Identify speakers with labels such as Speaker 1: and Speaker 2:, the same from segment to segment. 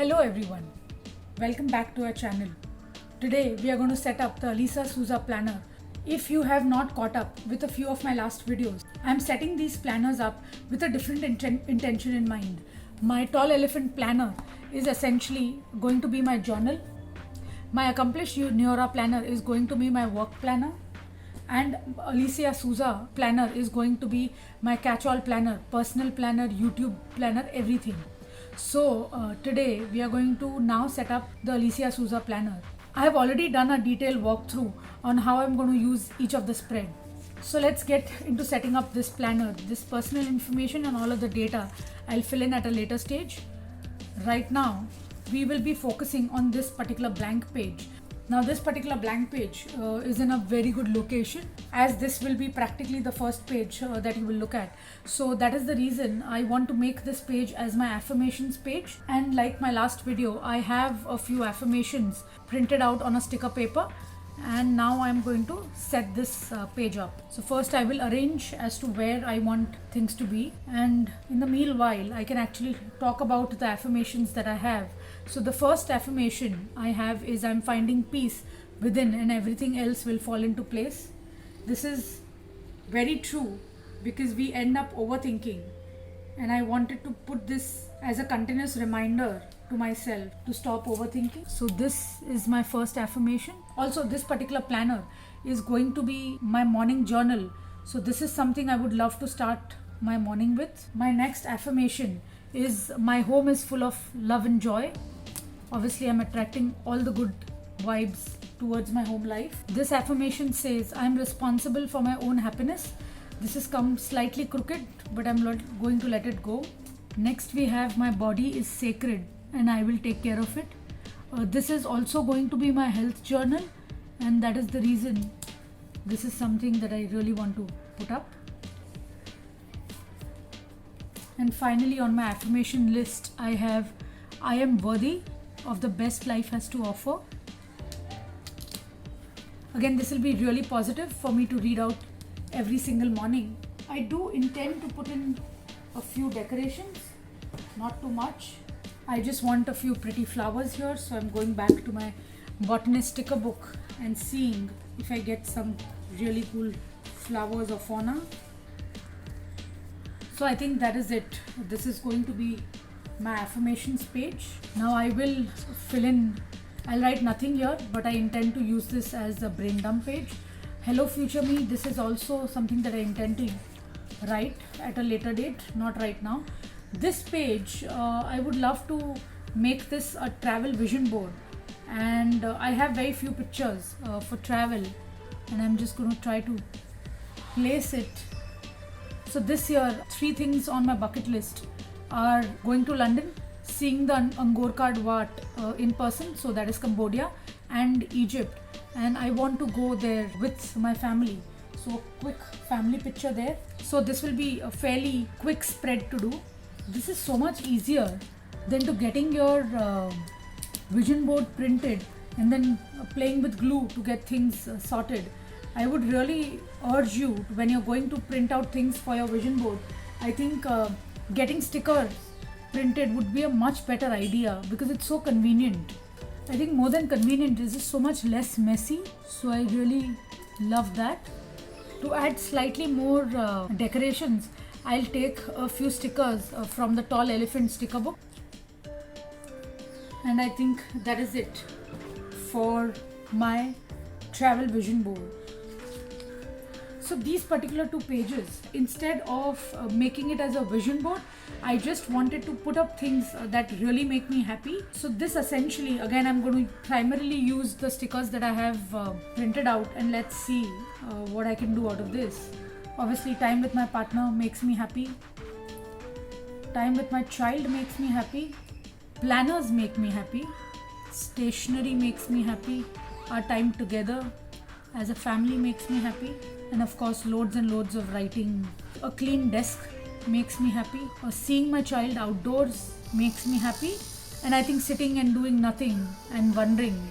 Speaker 1: Hello everyone, welcome back to our channel. Today we are going to set up the Alicia Souza planner. If you have not caught up with a few of my last videos, I am setting these planners up with a different intention in mind. My Tall Elephant planner is essentially going to be my journal. My Accomplished Neora planner is going to be my work planner. And Alicia Souza planner is going to be my catch-all planner, personal planner, YouTube planner, everything. So today we are going to now set up the Alicia Souza planner. I have already done a detailed walkthrough on how I'm going to use each of the spread. So let's get into setting up this planner. This personal information and all of the data I'll fill in at a later stage. Right now we will be focusing on this particular blank page. Now this particular blank page is in a very good location, as this will be practically the first page that you will look at. So that is the reason I want to make this page as my affirmations page. And like my last video, I have a few affirmations printed out on a sticker paper, and now I'm going to set this page up. So first I will arrange as to where I want things to be, and in the meanwhile I can actually talk about the affirmations that I have. So the first affirmation I have is I'm finding peace within and everything else will fall into place. This is very true because we end up overthinking, and I wanted to put this as a continuous reminder to myself to stop overthinking. So this is my first affirmation. Also, this particular planner is going to be my morning journal. So this is something I would love to start my morning with. My next affirmation is my home is full of love and joy. Obviously, I'm attracting all the good vibes towards my home life. This affirmation says I'm responsible for my own happiness. This has come slightly crooked, but I'm not going to let it go. Next, we have my body is sacred and I will take care of it. This is also going to be my health journal, and that is the reason this is something that I really want to put up. And finally, on my affirmation list, I have I am worthy of the best life has to offer. Again, this will be really positive for me to read out every single morning. I do intend to put in a few decorations, not too much. I just want a few pretty flowers here, so I'm going back to my botanist sticker book and seeing if I get some really cool flowers or fauna. So I think that is it. This is going to be my affirmations page. Now I will fill in, I'll write nothing here, but I intend to use this as a brain dump page. Hello future me, this is also something that I intend to write at a later date, not right now. This page, I would love to make this a travel vision board, and I have very few pictures for travel, and I'm just going to try to place it. So this year, 3 things on my bucket list are going to London, seeing the Angkor Wat in person, so that is Cambodia, and Egypt, and I want to go there with my family. So quick family picture there. So this will be a fairly quick spread to do. This is so much easier than to getting your vision board printed and then playing with glue to get things sorted. I would really urge you, when you're going to print out things for your vision board, I think getting stickers printed would be a much better idea because it's so convenient. I think more than convenient, this is so much less messy. So I really love that. To add slightly more decorations, I'll take a few stickers from the Tall Elephant sticker book. And I think that is it for my travel vision board. So these particular 2 pages, instead of making it as a vision board, I just wanted to put up things that really make me happy. So this essentially, again, I'm going to primarily use the stickers that I have printed out, and let's see what I can do out of this. Obviously, time with my partner makes me happy. Time with my child makes me happy. Planners make me happy. Stationery makes me happy. Our time together as a family makes me happy. And of course, loads and loads of writing. A clean desk makes me happy. Or seeing my child outdoors makes me happy. And I think sitting and doing nothing and wondering,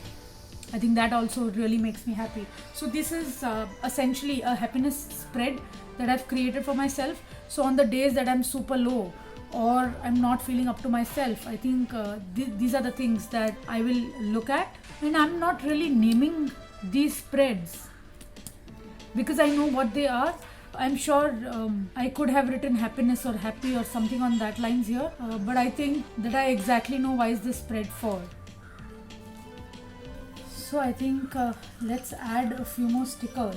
Speaker 1: I think that also really makes me happy. So this is essentially a happiness spread that I've created for myself. So on the days that I'm super low, or I'm not feeling up to myself. I think these are the things that I will look at, and I'm not really naming these spreads because I know what they are. I'm sure I could have written happiness or happy or something on that lines here, but I think that I exactly know why is this spread for. So I think let's add a few more stickers.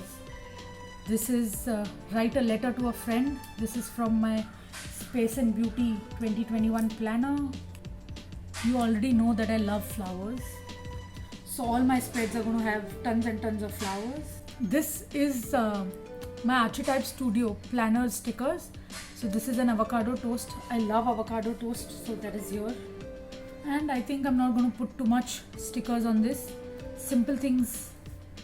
Speaker 1: This is write a letter to a friend. This is from my Space and Beauty 2021 planner. You already know that I love flowers, so all my spreads are going to have tons and tons of flowers. This is my Archetype Studio planner stickers. So this is an avocado toast. I love avocado toast, so that is here. And I think I'm not going to put too much stickers on this. Simple things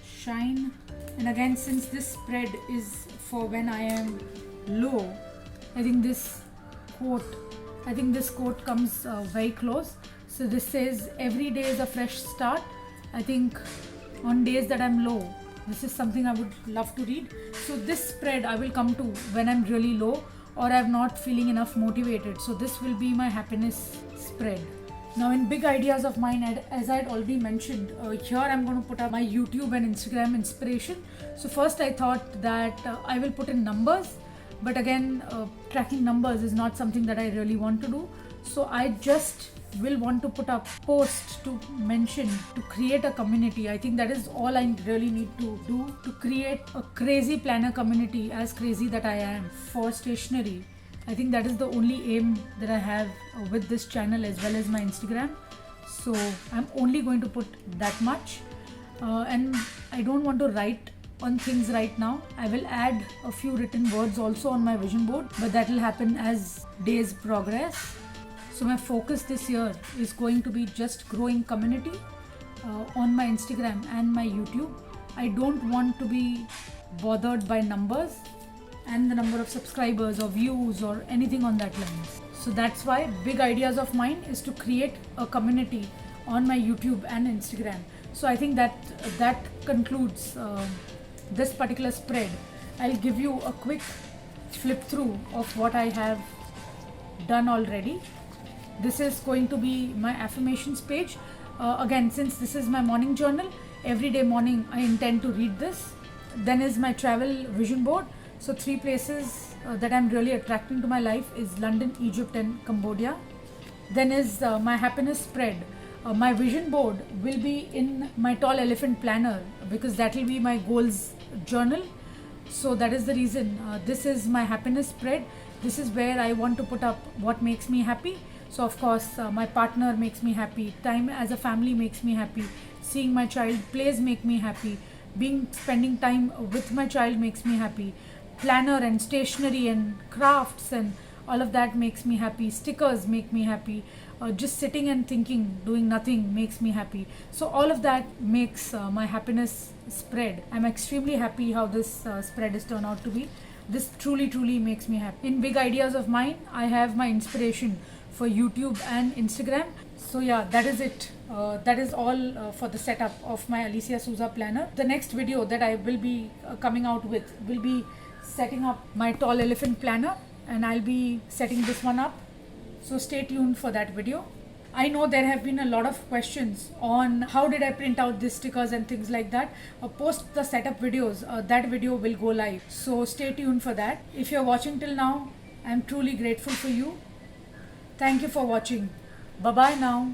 Speaker 1: shine. And again, since this spread is for when I am low, I think this quote comes very close. So this says every day is a fresh start. I think on days that I'm low, this is something I would love to read. So this spread I will come to when I'm really low or I'm not feeling enough motivated. So this will be my happiness spread. Now in big ideas of mine, as I had already mentioned, here I'm going to put up my YouTube and Instagram inspiration. So first I thought that I will put in numbers, but again tracking numbers is not something that I really want to do. So I just will want to put up posts to mention, to create a community. I think that is all I really need to do to create a crazy planner community, as crazy that I am for stationery. I think that is the only aim that I have with this channel as well as my Instagram. So I'm only going to put that much, and I don't want to write on things right now. I will add a few written words also on my vision board, but that will happen as days progress. So my focus this year is going to be just growing community on my Instagram and my YouTube. I don't want to be bothered by numbers and the number of subscribers or views or anything on that lines. So that's why big ideas of mine is to create a community on my YouTube and Instagram. So I think that concludes this particular spread. I'll give you a quick flip through of what I have done already. This is going to be my affirmations page. Again, since this is my morning journal, every day morning I intend to read this. Then is my travel vision board. So 3 places that I'm really attracting to my life is London, Egypt and Cambodia. Then is my happiness spread. My vision board will be in my Tall Elephant planner because that will be my goals journal. So that is the reason this is my happiness spread. This is where I want to put up what makes me happy. So of course my partner makes me happy, time as a family makes me happy, seeing my child plays make me happy, spending time with my child makes me happy, planner and stationery and crafts and all of that makes me happy, stickers make me happy, just sitting and thinking, doing nothing makes me happy. So all of that makes my happiness spread. I'm extremely happy how this spread is turned out to be. This truly makes me happy. In big ideas of mine, I have my inspiration for YouTube and Instagram. So yeah, that is it. That is all for the setup of my Alicia Souza planner. The next video that I will be coming out with will be setting up my Tall Elephant planner, and I'll be setting this one up. So stay tuned for that video. I know there have been a lot of questions on how did I print out these stickers and things like that. Post the setup videos, that video will go live. So stay tuned for that. If you're watching till now, I'm truly grateful for you. Thank you for watching. Bye bye now.